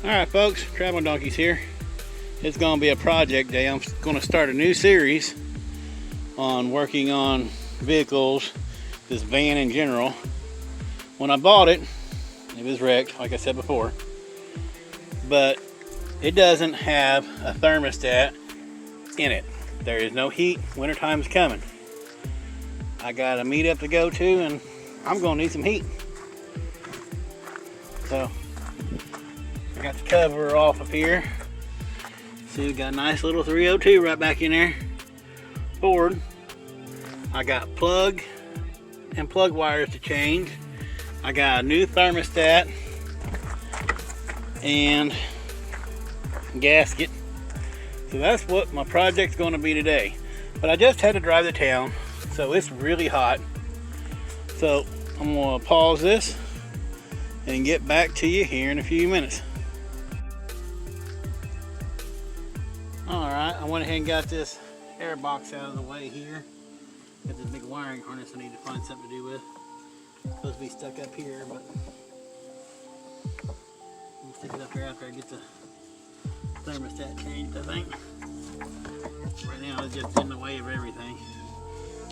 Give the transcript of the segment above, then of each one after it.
Alright folks, Traveling Donkeys here. It's going to be a project day. I'm going to start a new series on working on vehicles, this van in general. When I bought it, it was wrecked, like I said before. But it doesn't have a thermostat in it. There is no heat. Wintertime's coming. I got a meetup to go to and I'm going to need some heat. So I got the cover off of here. See, we got a nice little 302 right back in there. Ford. I got plug and plug wires to change. I got a new thermostat and gasket. So that's what my project's going to be today. But I just had to drive to town, so it's really hot. So I'm going to pause this and get back to you here in a few minutes. Alright, I went ahead and got this air box out of the way here. Got this big wiring harness I need to find something to do with. It's supposed to be stuck up here, but I'll stick it up here after I get the thermostat changed, I think. Right now it's just in the way of everything.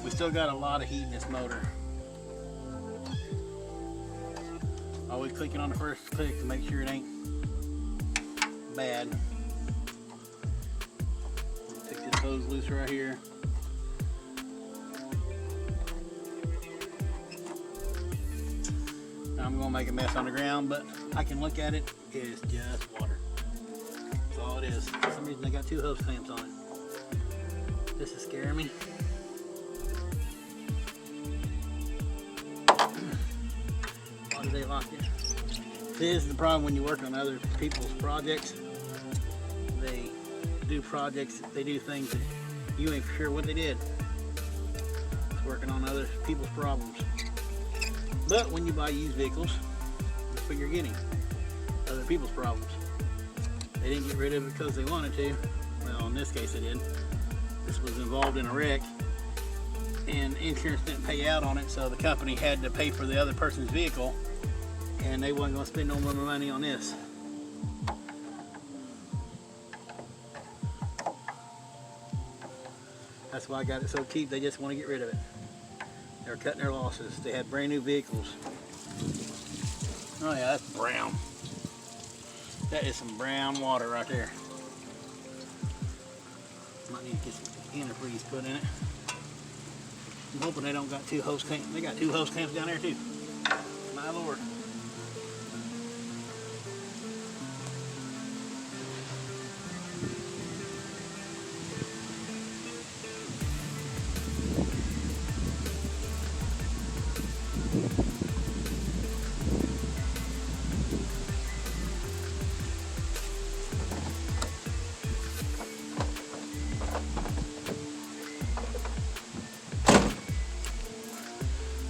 We still got a lot of heat in this motor. Always clicking on the first click to make sure it ain't bad. Take this hose loose right here. Now I'm gonna make a mess on the ground, but I can look at it. It's just water. That's all it is. For some reason I got two hose clamps on it. This is scaring me. Why do they lock it? This is the problem when you work on other people's projects. They do projects, they do things that you ain't sure what they did. It's working on other people's problems. But when you buy used vehicles, that's what you're getting. Other people's problems. They didn't get rid of it because they wanted to. Well, in this case they did. This was involved in a wreck and insurance didn't pay out on it, so the company had to pay for the other person's vehicle and they wasn't going to spend no more money on this. That's why I got it so cheap. They just want to get rid of it. They're cutting their losses. They had brand new vehicles. Oh yeah, that's brown. That is some brown water right there. Might need to get some antifreeze put in it. I'm hoping they don't got two hose clamps. They got two hose clamps down there too. My Lord.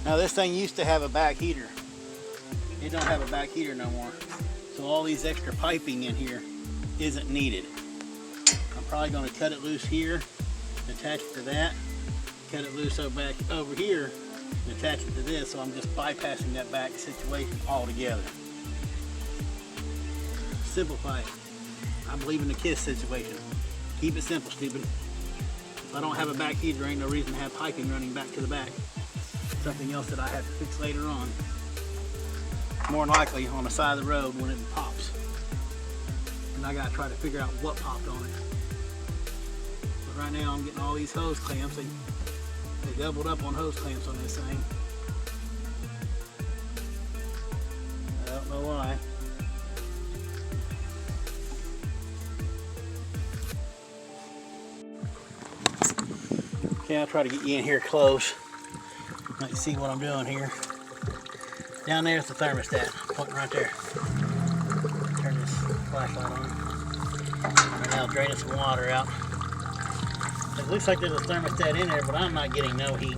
Now this thing used to have a back heater. It don't have a back heater no more. So all these extra piping in here isn't needed. I'm probably going to cut it loose here, attach it to that, cut it loose back over here, and attach it to this, so I'm just bypassing that back situation altogether. Simplify it. I believe in the KISS situation. Keep it simple, stupid. If I don't have a back heater, ain't no reason to have piping running back to the back. Something else that I have to fix later on. More than likely on the side of the road when it pops. And I gotta try to figure out what popped on it. But right now I'm getting all these hose clamps. They doubled up on hose clamps on this thing. I don't know why. Okay, I'll try to get you in here close. You can see what I'm doing here. Down there's the thermostat, pointing right there. Turn this flashlight on. Right now, draining some water out. It looks like there's a thermostat in there, but I'm not getting no heat.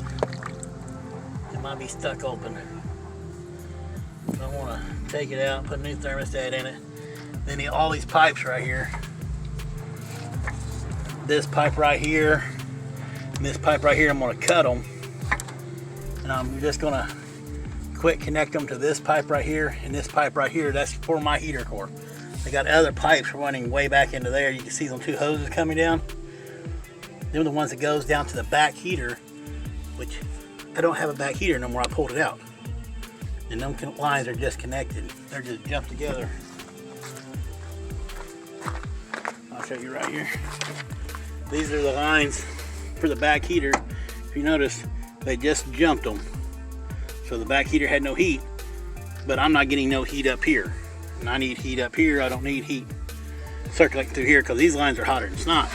It might be stuck open. So I want to take it out and put a new thermostat in it. Then all these pipes right here. This pipe right here, and this pipe right here, I'm going to cut them And I'm just gonna quick connect them to this pipe right here and this pipe right here. That's for my heater core. They got other pipes running way back into there. You can see them 2 hoses coming down. They're the ones that goes down to the back heater, which I don't have a back heater no more. I pulled it out. And them lines are just connected. They're just jumped together. I'll show you right here. These are the lines for the back heater. If you notice, they just jumped them. So the back heater had no heat, but I'm not getting no heat up here. And I need heat up here. I don't need heat circulating through here because these lines are hotter than snot.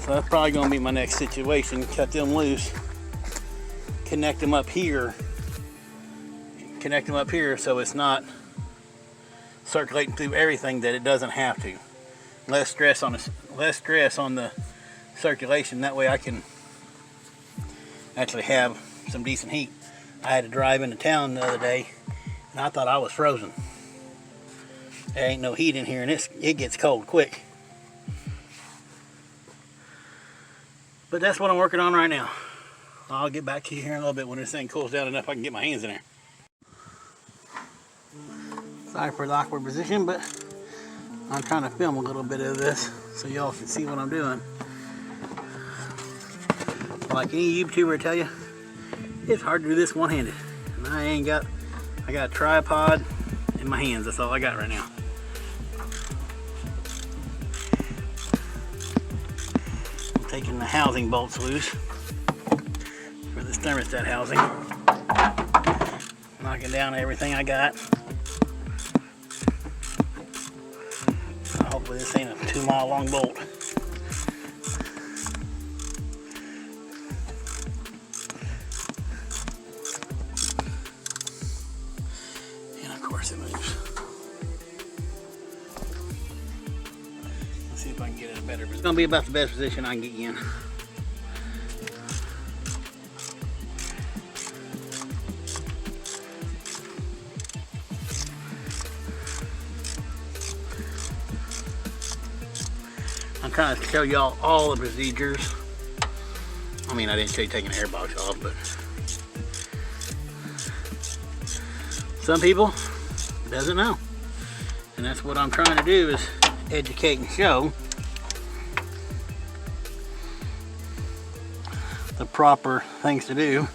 So that's probably going to be my next situation. Cut them loose, connect them up here, so it's not circulating through everything that it doesn't have to. Less stress on the circulation. That way I can actually have some decent heat. I had to drive into town the other day and I thought I was frozen. There ain't no heat in here and it gets cold quick. But that's what I'm working on right now. I'll get back to you here in a little bit when this thing cools down enough I can get my hands in there. Sorry for the awkward position, but I'm trying to film a little bit of this so y'all can see what I'm doing. Like any YouTuber tell you, it's hard to do this one-handed. And I got a tripod in my hands. That's all I got right now. I'm taking the housing bolts loose for this thermostat housing. Knocking down everything I got. Hopefully this ain't a 2-mile long bolt. And of course it moves. Let's see if I can get it in a better position. It's gonna be about the best position I can get you in. I'm trying to show y'all all the procedures. I mean, I didn't show you taking the air box off, but some people doesn't know. And that's what I'm trying to do, is educate and show the proper things to do.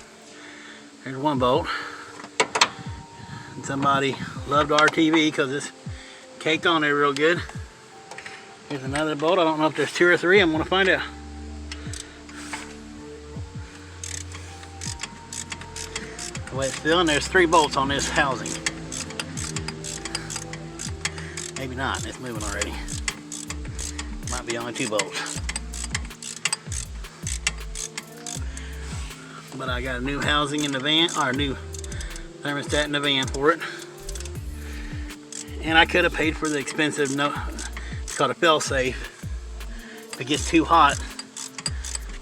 There's one bolt. And somebody loved RTV because it's caked on there real good. Here's another bolt. I don't know if there's 2 or 3. I'm going to find out. The way it's feeling, there's 3 bolts on this housing. Maybe not. It's moving already. Might be only 2 bolts. But I got a new housing in the van, or a new thermostat in the van for it. And I could have paid for the expensive it's called a fail-safe. If it gets too hot,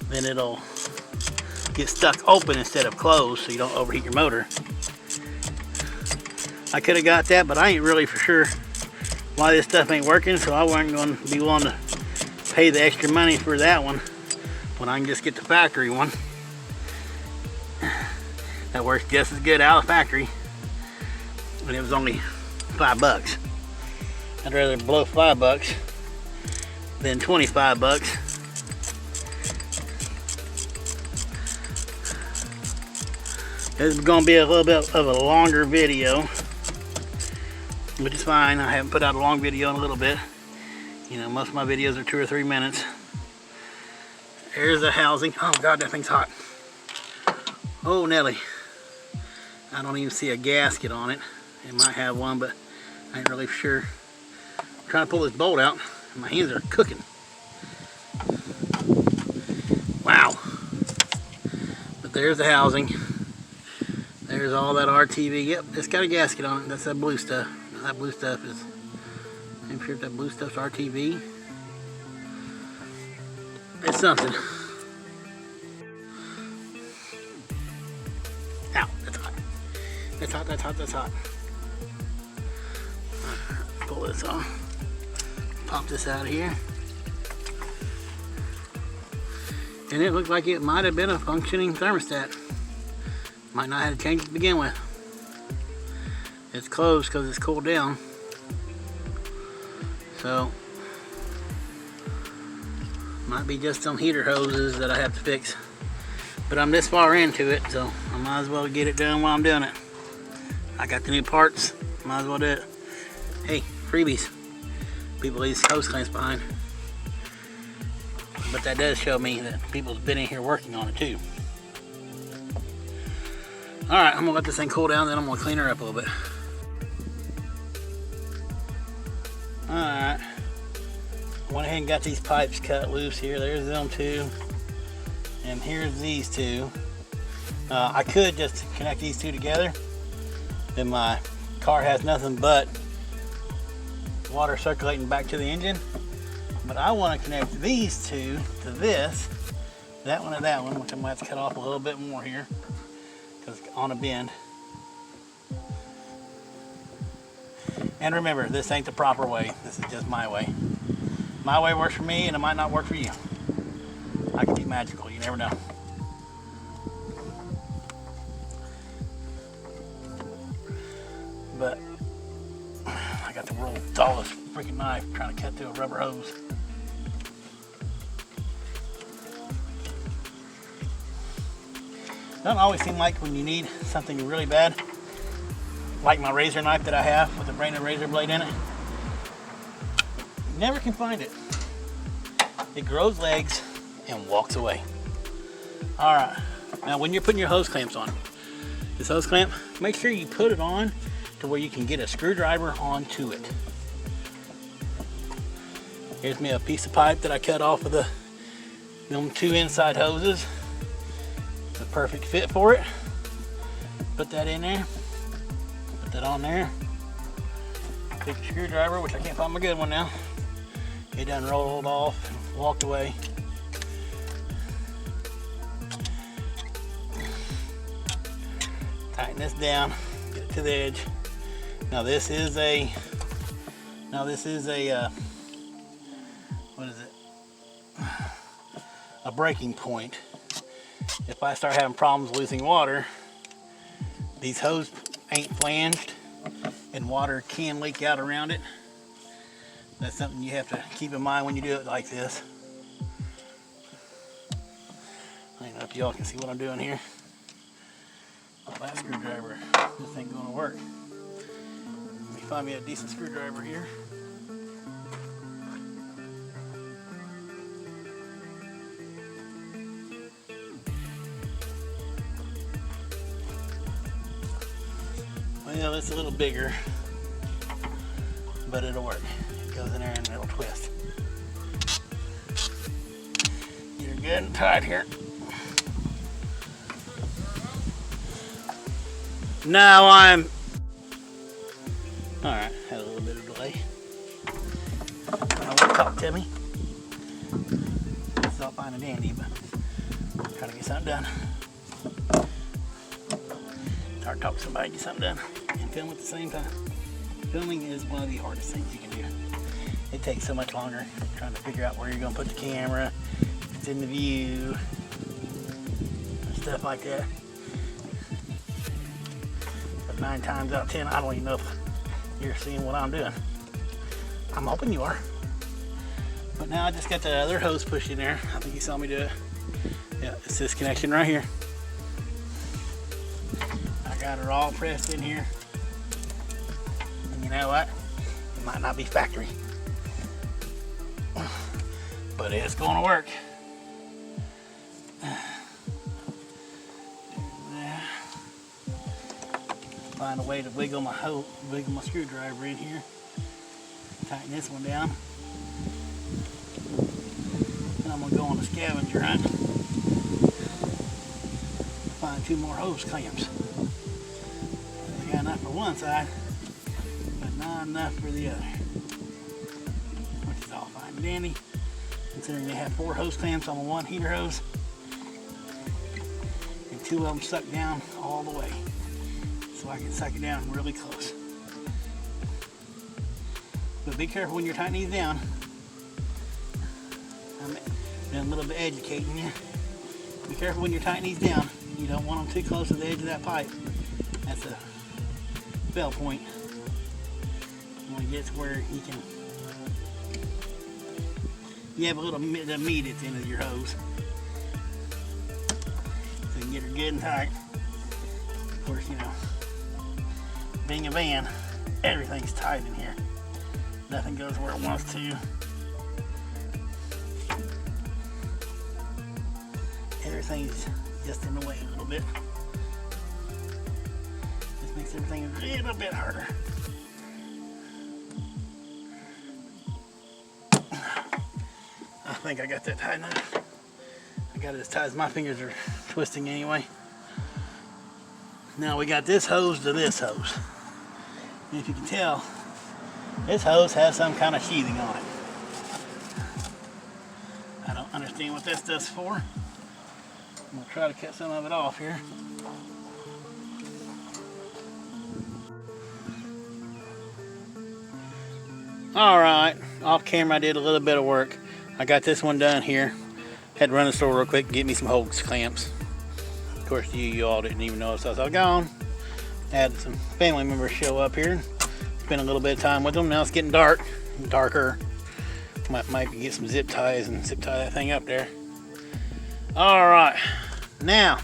then it'll get stuck open instead of closed so you don't overheat your motor. I could have got that, but I ain't really for sure why this stuff ain't working, so I wasn't going to be willing to pay the extra money for that one when I can just get the factory one. That works just as good out of the factory, and it was only $5. I'd rather blow $5 than $25. This is going to be a little bit of a longer video, which is fine. I haven't put out a long video in a little bit. You know, most of my videos are 2 or 3 minutes. There's the housing. Oh God, that thing's hot. Oh Nelly. I don't even see a gasket on it. It might have one, but I ain't really sure. I'm trying to pull this bolt out, and my hands are cooking. Wow. But there's the housing. There's all that RTV. Yep, it's got a gasket on it. That's that blue stuff. That blue stuff is, I'm sure if that blue stuff's RTV. It's something. Ow, that's hot. That's hot, that's hot, that's hot. Pull this off. Pop this out of here. And it looked like it might have been a functioning thermostat. Might not have to change it to begin with. It's closed because it's cooled down. So, might be just some heater hoses that I have to fix. But I'm this far into it, so I might as well get it done while I'm doing it. I got the new parts, might as well do it. Hey, freebies. People leave hose clamps behind. But that does show me that people's been in here working on it too. Alright, I'm gonna let this thing cool down, then I'm gonna clean her up a little bit. Alright. I went ahead and got these pipes cut loose here. There's them two. And here's these two. I could just connect these two together. Then my car has nothing but water circulating back to the engine. But I want to connect these two to this, that one and that one, which I'm going to have to cut off a little bit more here because it's on a bend. And remember, this ain't the proper way. This is just my way. My way works for me, and it might not work for you. I can be magical, you never know. But I got the world's dullest freaking knife trying to cut through a rubber hose. Doesn't always seem like when you need something really bad, like my razor knife that I have with a branded razor blade in it, you never can find it. It grows legs and walks away. All right, now when you're putting your hose clamps on, this hose clamp, make sure you put it on to where you can get a screwdriver onto it. Here's me a piece of pipe that I cut off of them two inside hoses. It's a perfect fit for it. Put that in there, put that on there. Take a screwdriver, which I can't find my good one now. It done rolled off and walked away. Tighten this down, get it to the edge. Now this is a what is it? A breaking point. If I start having problems losing water, these hoses ain't flanged and water can leak out around it. That's something you have to keep in mind when you do it like this. I don't know if y'all can see what I'm doing here. That screwdriver, this ain't gonna work. Let me find me a decent screwdriver here. Well, it's a little bigger, but it'll work. It goes in there and it'll twist. You're good and tight here. Now I'm... Alright, had a little bit of delay. I want to talk to me. It's all fine and dandy, but I'm trying to get something done. It's hard to talk to somebody, get something done, and film at the same time. Filming is one of the hardest things you can do. It takes so much longer trying to figure out where you're going to put the camera, if it's in the view, and stuff like that. 9 times out of 10, I don't even know if you're seeing what I'm doing. I'm hoping you are. But now I just got the other hose pushed in there. I think you saw me do it. Yeah, it's this connection right here. I got her all pressed in here. And you know what? It might not be factory, but it's going to work. Find a way to wiggle my screwdriver in here. Tighten this one down. And I'm gonna go on a scavenger hunt. Find 2 more hose clamps. I got enough for one side, but not enough for the other. Which is all fine and dandy, considering they have 4 hose clamps on one heater hose, and 2 of them suck down all the way. So I can suck it down really close. But be careful when you're tightening these down. Been a little bit educating you. Be careful when you're tightening these down. You don't want them too close to the edge of that pipe. That's a fail point. You want to get to where you have a little bit of meat at the end of your hose. So you can get her good and tight. Of course, you know, being a van, everything's tight in here. Nothing goes where it wants to. Everything's just in the way a little bit. This makes everything a little bit harder. I think I got that tight enough. I got it as tight as my fingers are twisting anyway. Now we got this hose to this hose. And if you can tell, this hose has some kind of sheathing on it. I don't understand what that stuff's for. I'm going to try to cut some of it off here. Alright, off camera I did a little bit of work. I got this one done here. Had to run to the store real quick and get me some hose clamps. Of course you all didn't even notice I was gone. Had some family members show up here. Spent a little bit of time with them. Now it's getting darker. Might get some zip ties and zip tie that thing up there. Alright, now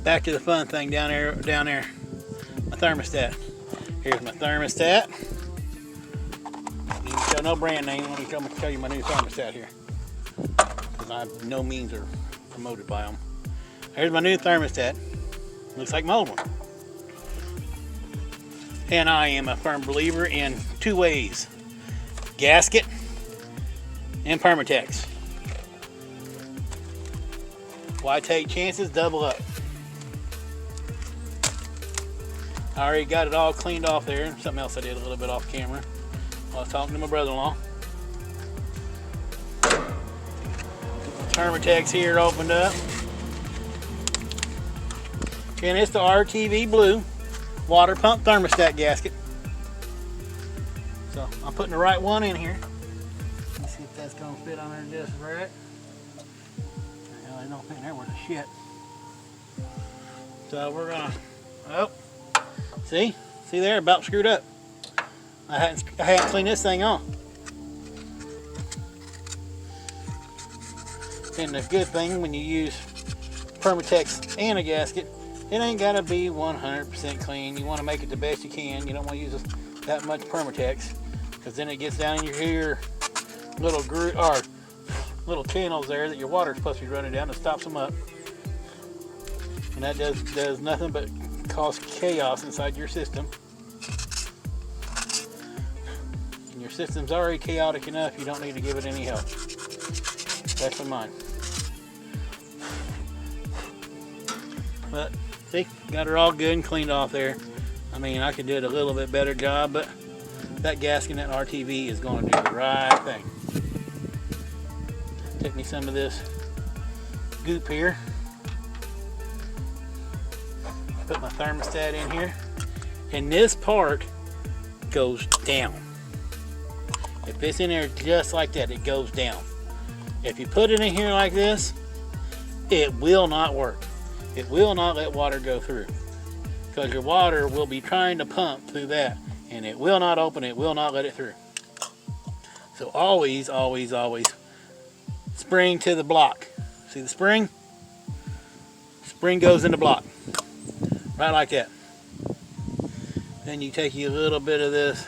back to the fun thing down there. My thermostat. Here's my thermostat. Need to show no brand name. Let me show you my new thermostat here, because I by no means are promoted by them. Here's my new thermostat. Looks like my old one. And I am a firm believer in two ways: gasket and Permatex. Why take chances? Double up. I already got it all cleaned off there. Something else I did a little bit off camera while I was talking to my brother-in-law. Permatex here opened up. And it's the RTV blue water pump thermostat gasket. So I'm putting the right one in here. Let's see if that's gonna fit on there just right. I don't think that was a shit. So we're gonna, oh, see there, about screwed up. I hadn't cleaned this thing on. And the good thing when you use Permatex and a gasket, it ain't gotta be 100% clean. You want to make it the best you can. You don't want to use that much Permatex, because then it gets down in your little groove or little channels there that your water is supposed to be running down, and stops them up. And that does nothing but cause chaos inside your system. And your system's already chaotic enough. You don't need to give it any help. Especially mine. But see, got her all good and cleaned off there. I mean, I could do it a little bit better job, but that gasket and that RTV is going to do the right thing. Take me some of this goop here. Put my thermostat in here. And this part goes down. If it's in there just like that, it goes down. If you put it in here like this, it will not work. It will not let water go through, because your water will be trying to pump through that, and it will not open, it will not let it through. So always, always, always spring to the block. See the spring? Spring goes in the block. Right like that. Then you take you a little bit of this.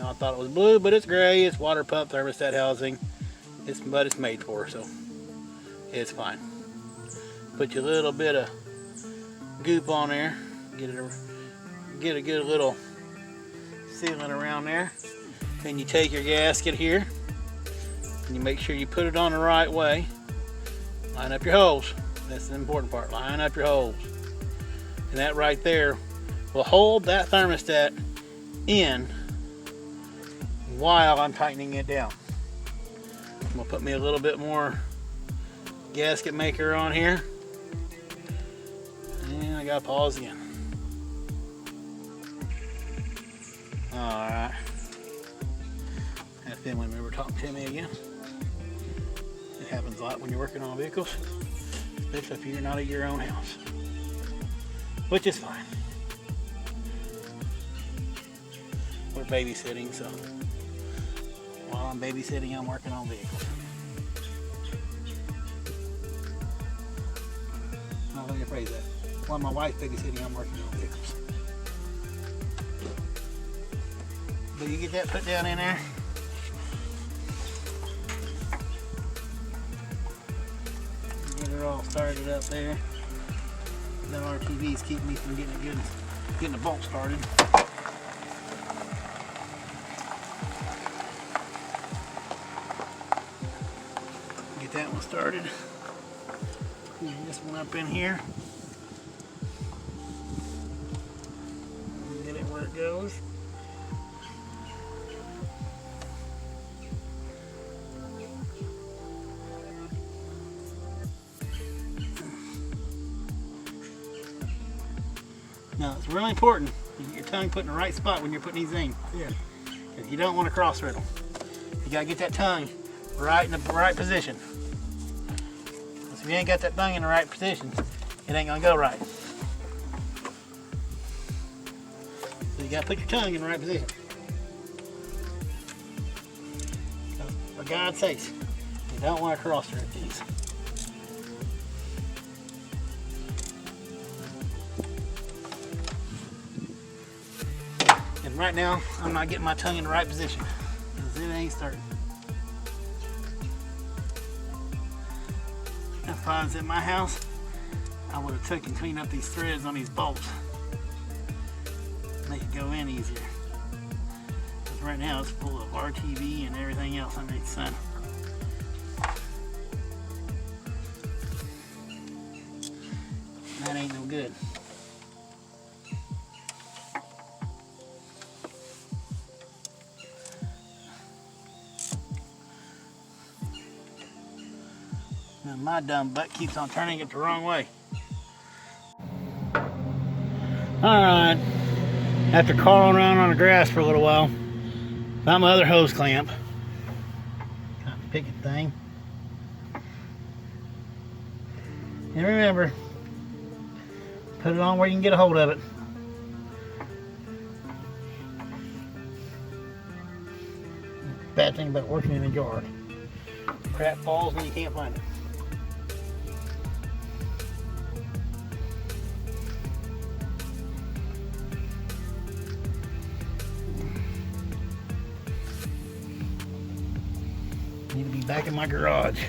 I thought it was blue, but it's gray. It's water pump thermostat housing. But it's made for, so it's fine. Put your little bit of goop on there. Get a good little sealant around there. Then you take your gasket here, and you make sure you put it on the right way. Line up your holes. That's the important part. Line up your holes. And that right there will hold that thermostat in while I'm tightening it down. I'm gonna put me a little bit more gasket maker on here. And I gotta pause again. Alright. That family member talking to me again. It happens a lot when you're working on vehicles, especially if you're not at your own house, which is fine. We're babysitting, so while I'm babysitting, I'm working on vehicles. Let me rephrase that. While my wife's babysitting, I'm working on vehicles. But you get that put down in there. Get it all started up there. The RTVs keep me from getting it good, getting the bolt started. Get that one started. Clean this one up in here. Get it where it goes. Now it's really important you get your tongue put in the right spot when you're putting these in. Yeah. Because you don't want to cross thread them. You gotta get that tongue right in the right position. Because if you ain't got that tongue in the right position, it ain't gonna go right. So you gotta put your tongue in the right position. For God's sakes, you don't want to cross thread these. And right now, I'm not getting my tongue in the right position because it ain't starting. If I was at my house, I would have took and cleaned up these threads on these bolts. Make it go in easier. Because right now it's full of RTV and everything else underneath the sun. That ain't no good. And my dumb butt keeps on turning it the wrong way. Alright, after crawling around on the grass for a little while, found my other hose clamp. Cotton picket thing. And remember, put it on where you can get a hold of it. Bad thing about working in a yard. Crap falls when you can't find it. Need to be back in my garage.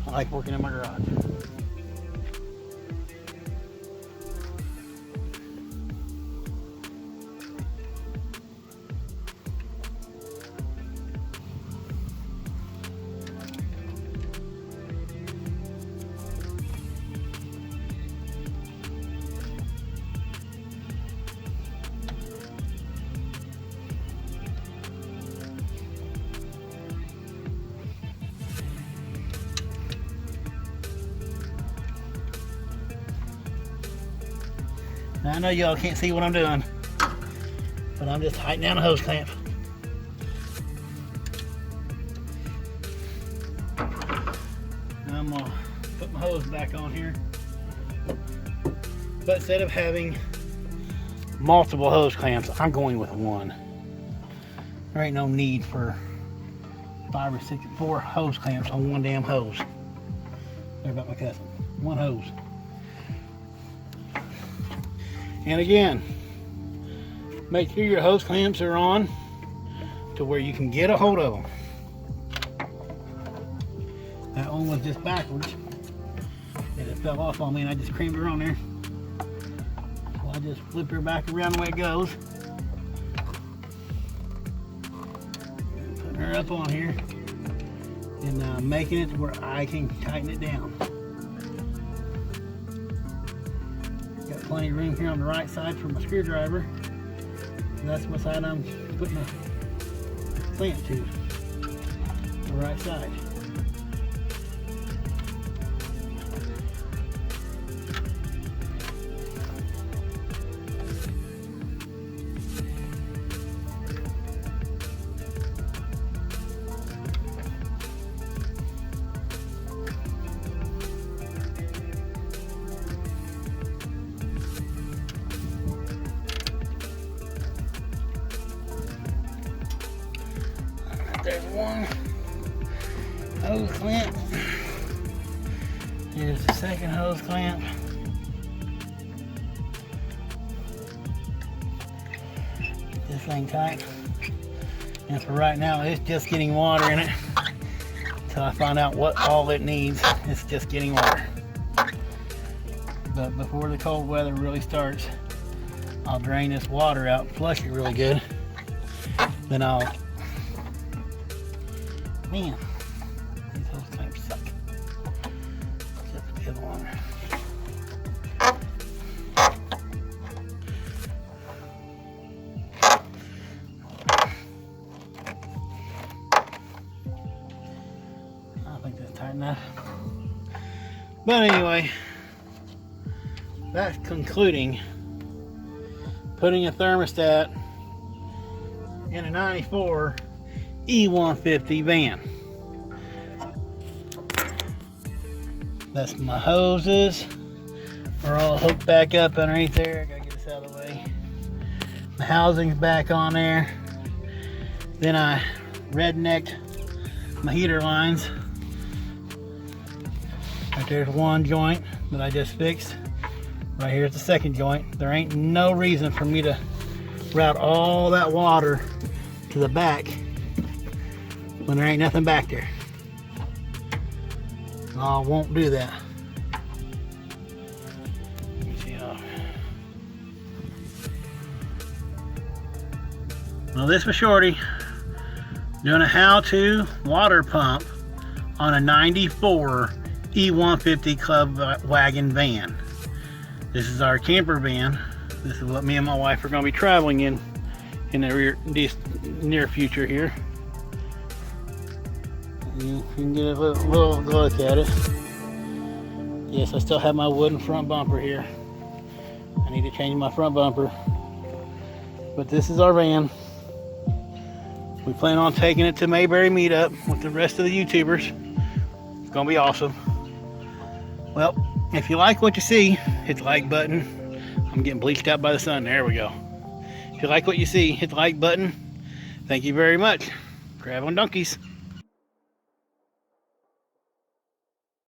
I like working in my garage. Now I know y'all can't see what I'm doing, but I'm just tightening down a hose clamp. Now I'm gonna put my hose back on here. But instead of having multiple hose clamps, I'm going with one. There ain't no need for 5 or 6, 4 hose clamps on one damn hose. Sorry about my cussing. One hose. And again, make sure your hose clamps are on to where you can get a hold of them. That one was just backwards and it fell off on me, and I just creamed her on there. So I just flip her back around the way it goes. Putting her up on here and making it to where I can tighten it down. Plenty of room here on the right side for my screwdriver. And that's what side I'm putting the clamp to. The right side. There's one hose clamp. Here's the second hose clamp. Get this thing tight. And for right now, it's just getting water in it. Until I find out what all it needs, it's just getting water. But before the cold weather really starts, I'll drain this water out, flush it really good. Then I'll, man, these hose clamps suck. Except for the other one. I think that's tight enough. But anyway, that's concluding putting a thermostat in a 94 E150 van. That's my hoses. Are all hooked back up underneath there. I gotta get this out of the way. The housing's back on there. Then I rednecked my heater lines. Right there's one joint that I just fixed. Right here's the second joint. There ain't no reason for me to route all that water to the back when there ain't nothing back there. I won't do that. Let me see how. Well, this was Shorty doing a how-to water pump on a 94 E150 club wagon van. This is our camper van. This is what me and my wife are going to be traveling in the near future here. You can get a little look at it. Yes, I still have my wooden front bumper here. I need to change my front bumper. But this is our van. We plan on taking it to Mayberry meetup with the rest of the YouTubers. It's going to be awesome. Well, if you like what you see, hit the like button. I'm getting bleached out by the sun. There we go. If you like what you see, hit the like button. Thank you very much. Crab on donkeys.